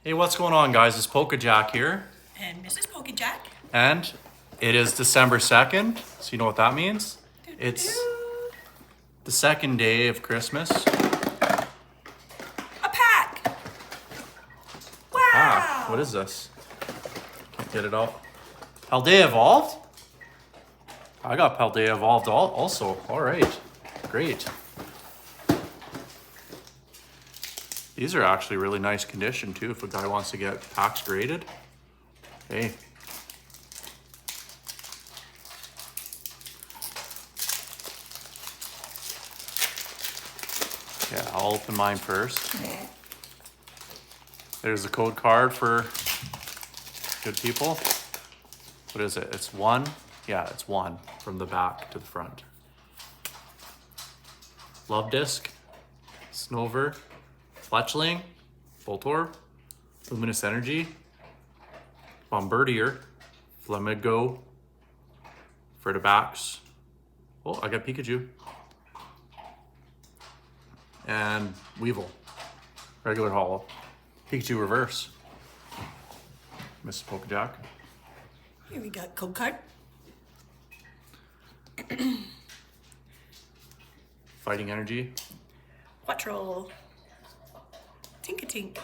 Hey, what's going on, guys? It's Jack here, And Mrs. Jack. and it is December 2nd, so you know what that means? It's the second day of Christmas. A pack! Wow! Ah, what is this? Can't get it out. Paldea Evolved? I got Paldea Evolved also. All right, great. These are actually really nice condition too if a guy wants to get packs graded. Hey. Yeah, I'll open mine first. There's the code card for good people. What is it? It's 1. Yeah, it's 1 from the back to the front. Love Disc, Snover, Fletchling, Voltorb, Luminous Energy, Bombardier, Flamigo, Fritibax. Oh, I got Pikachu. And Weevil, regular holo. Pikachu reverse. Mrs. Jack. Here we got code card. Fighting Energy. Quattro. Tinkatink.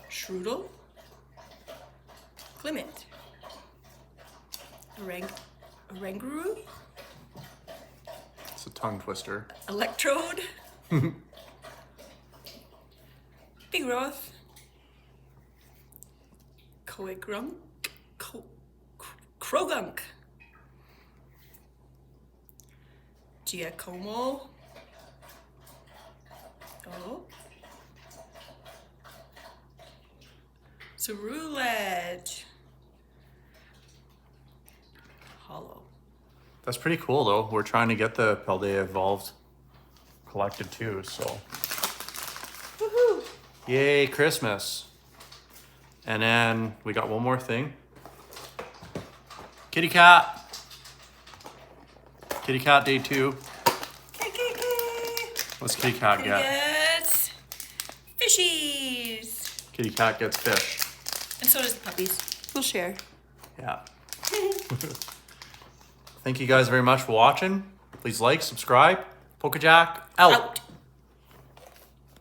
Shroodle. Clement. Oranguru. It's a tongue twister. Electrode. Big Roth. Koegrunk. Krogunk. Giacomo. Oh. Cerulege. Hollow. That's pretty cool though. We're trying to get the Paldea Evolved collected too, so. Woohoo! Yay, Christmas. And then we got one more thing. Kitty Cat. Kitty Cat Day 2. What's Kitty Cat get? Yes. Fishies. Kitty Cat gets fish. And so does the puppies. We'll share. Yeah. Thank you guys very much for watching. Please like, subscribe. Jack out.